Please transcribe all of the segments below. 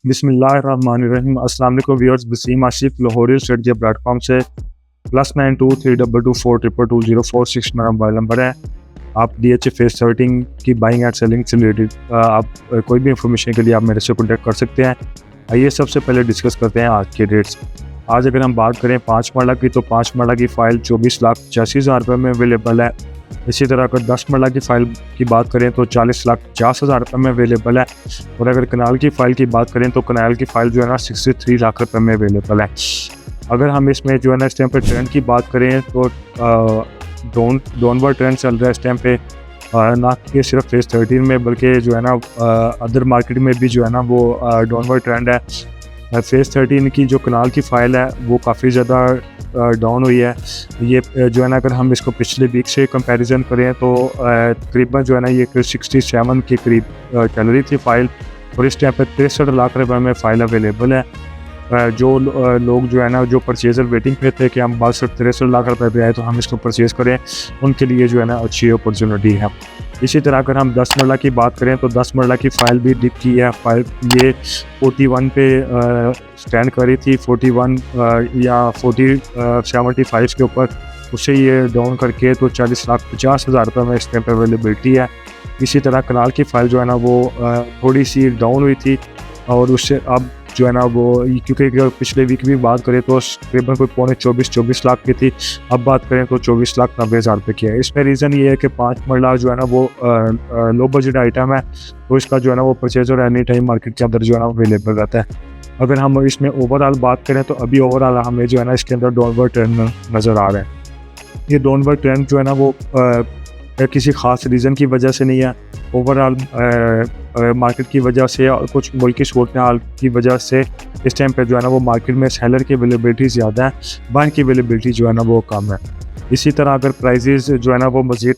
बिस्मिल्लाहिर्रहमानिर्रहीम। अस्सलाम वालेकुम viewers, Waseem Asif Lahori strategy platform से +923222040046 मेरा मोबाइल नंबर है। आप DHA फेस सर्टिंग की बाइंग एंड सेलिंग से रिलेटेड कोई भी इंफॉर्मेशन के लिए आप मेरे से कॉन्टैक्ट कर सकते हैं। आइए सबसे पहले डिस्कस करते हैं आज के रेट्स। आज अगर हम बात करें 5 मरला की, तो 5 मरला की फ़ाइल 24,85,000 रुपये में अवेलेबल है। इसी तरह अगर 10 मरला की फ़ाइल की बात करें तो 40,50,000 रुपये में अवेलेबल है। और अगर कनाल की फ़ाइल की बात करें तो कनाल की फ़ाइल जो है ना 63 लाख रुपये में अवेलेबल है। अगर हम इसमें जो है ना इस टाइम पे ट्रेंड की बात करें तो डाउनवर्ड ट्रेंड चल रहा है इस टाइम पे, ना कि सिर्फ फेस 13 में बल्कि जो है ना अदर मार्केट में भी जो है ना वो डाउनवर्ड ट्रेंड है। फेस 13 की जो कनाल की फ़ाइल है वो काफ़ी ज़्यादा डाउन हुई है। ये जो है ना अगर हम इसको पिछले वीक से कंपैरिजन करें तो तकरीबन जो है ना ये 67 के करीब चल रही थी फ़ाइल, और इस टाइम पे 63 लाख रुपये में फ़ाइल अवेलेबल है। जो लोग जो है ना जो परचेज़र वेटिंग पे थे कि हम बस 63 लाख रुपये पे आए तो हम इसको परचेज़ करें, उनके लिए जो है ना अच्छी अपॉर्चुनिटी है। इसी तरह अगर हम 10 मरला की बात करें तो 10 मरला की फ़ाइल भी डिप की है। फ़ाइल ये 41 पे स्टैंड कर रही थी, 41 या 75 के ऊपर, उससे ये डाउन करके तो 40,50,000 रुपये में इस टाइम पर अवेलेबिलिटी है। इसी तरह कनाल की फ़ाइल जो है ना वो थोड़ी सी डाउन हुई थी, और उससे अब जो है ना वो क्योंकि पिछले वीक भी बात करें तो तकरीबन कोई 24 लाख की थी, अब बात करें तो 24,90,000 रुपये की है। इसमें रीज़न ये है कि 5 मरला जो है ना वो लो बजट आइटम है, तो इसका जो है ना वो परचेजर एनी टाइम मार्केट के अंदर जो है ना अवेलेबल रहता है। अगर हम इसमें ओवरऑल बात करें तो अभी ओवरऑल हमें जो है ना इसके अंदर डाउनवर्ड ट्रेंड नज़र आ रहा है। ये डाउनवर्ड ट्रेंड जो है ना वो किसी ख़ास रीज़न की वजह से नहीं है, ओवरऑल मार्केट की वजह से और कुछ मुल्की सूरत हाल की वजह से इस टाइम पे जो है ना वो मार्केट में सेलर की अवेलेबिलिटी ज़्यादा है, बाइंग की अवेलेबिलिटी जो है ना वो कम है। इसी तरह अगर प्राइजेज़ जो है ना वो मज़ीद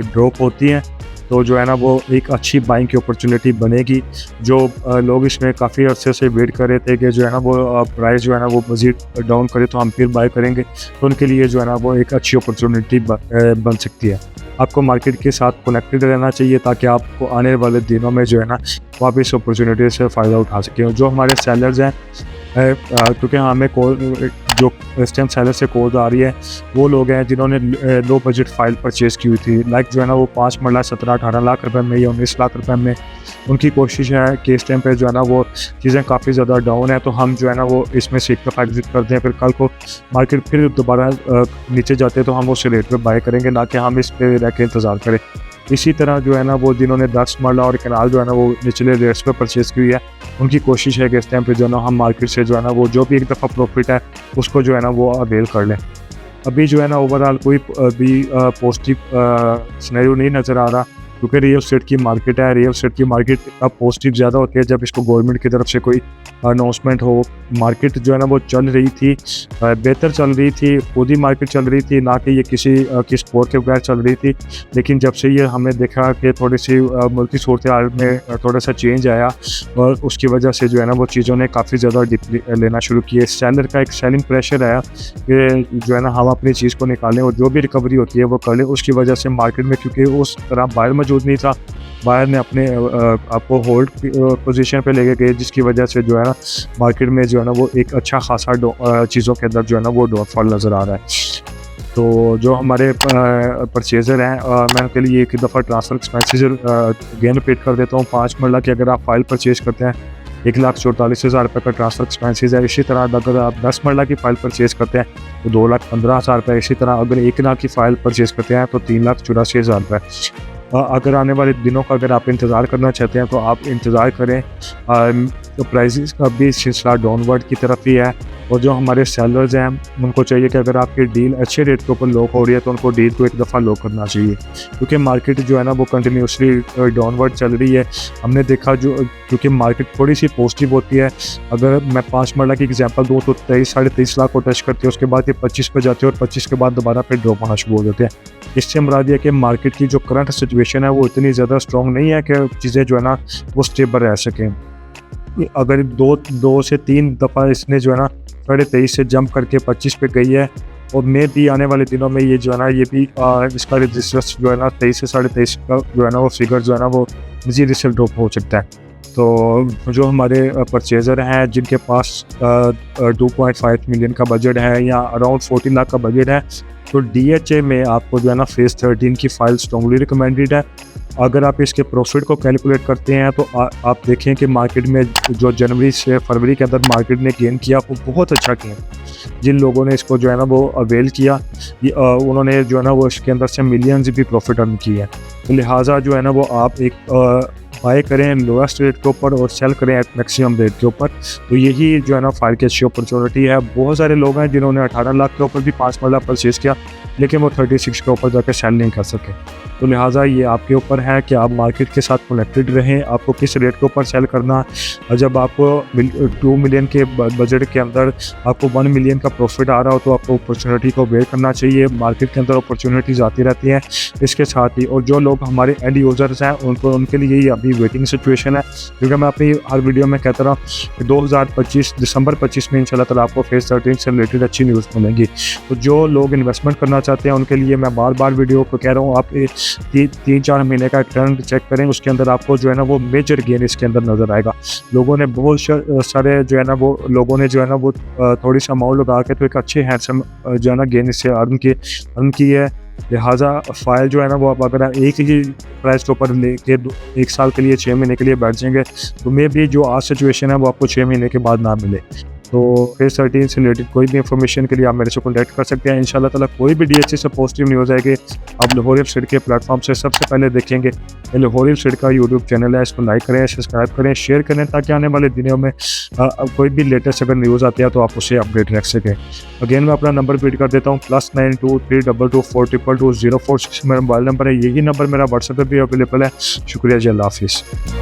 ड्रॉप होती हैं तो जो है ना वो एक अच्छी बाइंग की अपॉर्चुनिटी बनेगी। जो लोग इसमें काफ़ी अर्से से वेट कर रहे थे कि जो है ना वो प्राइस जो है ना वो मज़ीद डाउन करे तो हम फिर बाय करेंगे, तो उनके लिए जो है ना वो एक अच्छी अपॉर्चुनिटी बन सकती है। आपको मार्केट के साथ कनेक्टेड रहना चाहिए ताकि आपको आने वाले दिनों में जो है ना आप इस अपॉर्चुनिटी से फ़ायदा उठा सकें। जो हमारे सेलर्स हैं, क्योंकि हमें जो इस टाइम सेलर से कॉल आ रही है वो लोग हैं जिन्होंने लो बजट फ़ाइल परचेज़ की हुई थी, लाइक जो है ना वो 5 मरला 17-18 लाख रुपए में या 19 लाख रुपए में। उनकी कोशिश है कि इस टाइम पे जो है ना वो चीज़ें काफ़ी ज़्यादा डाउन है, तो हम जो है ना वो इसमें से एक दफ़ा एग्जिट करते हैं, फिर कल को मार्केट फिर दोबारा नीचे जाते हैं तो हम उस रेट पे बाय करेंगे, ना कि हम इस पे रह के इंतज़ार करें। इसी तरह जो है ना वो जिन्होंने 10 मरला और कनाल जो है ना वो निचले रेट्स पे परचेज़ की हुई है, उनकी कोशिश है कि इस टाइम पे जो है ना हम मार्केट से जो है ना वो जो भी एक दफ़ा प्रॉफिट है उसको जो है ना वो अवेल कर लें। अभी जो है ना ओवरऑल कोई भी पॉजिटिव सिनेरियो नहीं नज़र आ रहा, क्योंकि रियल एस्टेट की मार्केट है। रियल एस्टेट की मार्केट अब पॉजिटिव ज़्यादा होती है जब इसको गवर्नमेंट की तरफ से कोई अनाउंसमेंट हो। मार्केट जो है ना वो चल रही थी, बेहतर चल रही थी, खुद ही मार्केट चल रही थी, ना कि ये किसी स्पोर्ट के बगैर चल रही थी। लेकिन जब से ये हमने देखा कि थोड़ी सी मुल्की सूरत हाल में थोड़ा सा चेंज आया, और उसकी वजह से जो है ना वो चीज़ों ने काफ़ी ज़्यादा डिप लेना शुरू किए। सेलर का एक सेलिंग प्रेशर आया कि जो है ना हम अपनी चीज़ को निकालें और जो भी रिकवरी होती है वो कर लें। उसकी वजह से मार्केट में, क्योंकि उस तरह बायर मौजूद नहीं था, बायर ने अपने आपको होल्ड पोजीशन पे लेके गए, जिसकी वजह से जो है ना मार्केट में जो है ना वो एक अच्छा खासा चीज़ों के अंदर जो है ना वो डाउनफॉल नज़र आ रहा है। तो जो हमारे परचेज़र हैं, मैं उनके लिए एक दफ़ा ट्रांसफ़र एक्सपेंसेस अगेन रिपीट कर देता हूँ। 5 मरला की अगर आप फ़ाइल परचेज़ करते हैं 1,44,000 रुपये का ट्रांसफ़र एक्सपेंसेस है। इसी तरह अगर आप 10 मरला की फ़ाइल परचेज़ करते हैं तो 2,15,000 रुपये। इसी तरह अगर 1 लाख की फ़ाइल परचेज़ करते हैं तो 3,84,000 रुपये। अगर आने वाले दिनों का अगर आप इंतज़ार करना चाहते हैं तो आप इंतज़ार करें। तो प्राइसेस का भी सिलसिला डाउनवर्ड की तरफ ही है, और जो हमारे सेलर्स हैं उनको चाहिए कि अगर आपकी डील अच्छे रेट के ऊपर लॉक हो रही है तो उनको डील को एक दफ़ा लॉक करना चाहिए, क्योंकि मार्केट जो है ना वो कंटिन्यूसली डाउनवर्ड चल रही है। हमने देखा क्योंकि मार्केट थोड़ी सी पॉजिटिव होती है। अगर मैं 5 मरला की एग्जांपल दूँ तो 23-23.5 लाख को टच करती है, उसके बाद ये 25 पे जाती है और 25 के बाद दोबारा फिर ड्रॉप होना शुरू हो जाते हैं। इससे मुराद ये कि मार्केट की जो करंट सिचुएशन है वो इतनी ज़्यादा स्ट्रॉन्ग नहीं है कि चीज़ें जो है ना वो स्टेबल रह सकें। अगर दो से 3 दफ़ा इसने जो है ना 23.5 से जंप करके 25 पे गई है, और मे भी आने वाले दिनों में ये जो है ना ये भी इसका रजिस्टर्स जो है ना 23 से 23.5 का जो है ना वो फिगर जो है ना वो मज़ीद इससे ड्रॉप हो सकता है। तो जो हमारे परचेज़र हैं जिनके पास 2.5 मिलियन का बजट है या अराउंड 14 लाख का बजट है, तो DHA में आपको जो है ना फेज़ 13 की फ़ाइल स्ट्रॉन्गली रिकमेंडेड है। अगर आप इसके प्रॉफिट को कैलकुलेट करते हैं तो आप देखें कि मार्केट में जो जनवरी से फरवरी के अंदर मार्केट ने गेन किया वो बहुत अच्छा किया। जिन लोगों ने इसको जो है ना वो अवेल किया उन्होंने जो है ना वो इसके अंदर से मिलियंस भी प्रॉफिट अर्न किया है। तो लिहाजा जो है ना वो आप एक बाय करें लोएस्ट रेट के ऊपर और सेल करें एट मैक्सिमम रेट के ऊपर। तो यही जो है ना फायर की अच्छी अपॉर्चुनिटी है। बहुत सारे लोग हैं जिन्होंने 18 लाख के ऊपर भी 5 मरला परचेज़ किया लेकिन वो 36 के ऊपर जाकर सेल नहीं कर सके। तो लिहाजा ये आपके ऊपर है कि आप मार्केट के साथ कनेक्टेड रहें, आपको किस रेट के ऊपर सेल करना। और जब आपको 2 मिलियन के बजट के अंदर आपको 1 मिलियन का प्रॉफिट आ रहा हो तो आपको अपॉर्चुनिटी को वेट करना चाहिए। मार्केट के अंदर अपॉर्चुनिटीज़ आती रहती हैं। इसके साथ ही और जो लोग हमारे एंड यूज़र्स हैं उनके लिए ये अभी वेटिंग सिचुएशन है, क्योंकि मैं अपनी हर वीडियो में कहता रहा कि 2025 दिसंबर 25 में इंशाल्लाह ताला आपको फेज़ 13 से रिलेटेड अच्छी न्यूज़ मिलेंगी। तो जो लोग इन्वेस्टमेंट करना चाहते हैं उनके लिए मैं बार बार वीडियो को कह रहा हूँ, आप 3-4 महीने का ट्रेंड चेक करें, उसके अंदर आपको जो है ना वो मेजर गेन इसके अंदर नज़र आएगा। लोगों ने बहुत सारे जो है ना वो लोगों ने जो है ना वो थोड़ी सा अमाउंट लगा के तो एक अच्छे हैंडसम जो है ना गेन इससे अर्न की है। लिहाजा फाइल जो है ना वो आप अगर एक ही प्राइस के ऊपर लेके 1 साल के लिए 6 महीने के लिए बैठ जाएंगे तो मे भी जो आज सिचुएशन है वो आपको 6 महीने के बाद ना मिले। तो फेज़ 13 से रिलेटेड कोई भी इंफॉर्मेशन के लिए आप मेरे से कॉन्टैक्ट कर सकते हैं। इंशाल्लाह ताला कोई भी DHA से पॉजिटिव न्यूज़ आएगी आप लाहौर रियल एस्टेट के प्लेटफॉर्म से सबसे पहले देखेंगे। ये लाहौर रियल एस्टेट का यूट्यूब चैनल है, इसको लाइक करें, सब्सक्राइब करें, शेयर करें ताकि आने वाले दिनों में कोई भी लेटेस्ट अगर न्यूज़ आती है तो आप उसे अपडेट रख सकें। अगेन मैं अपना नंबर रिपीट कर देता हूँ, +92 322 422 046 मेरा मोबाइल नंबर है। यही नंबर मेरा व्हाट्सएप पर भी अवेलेबल है। शुक्रिया जी, अल्लाह हाफिज़।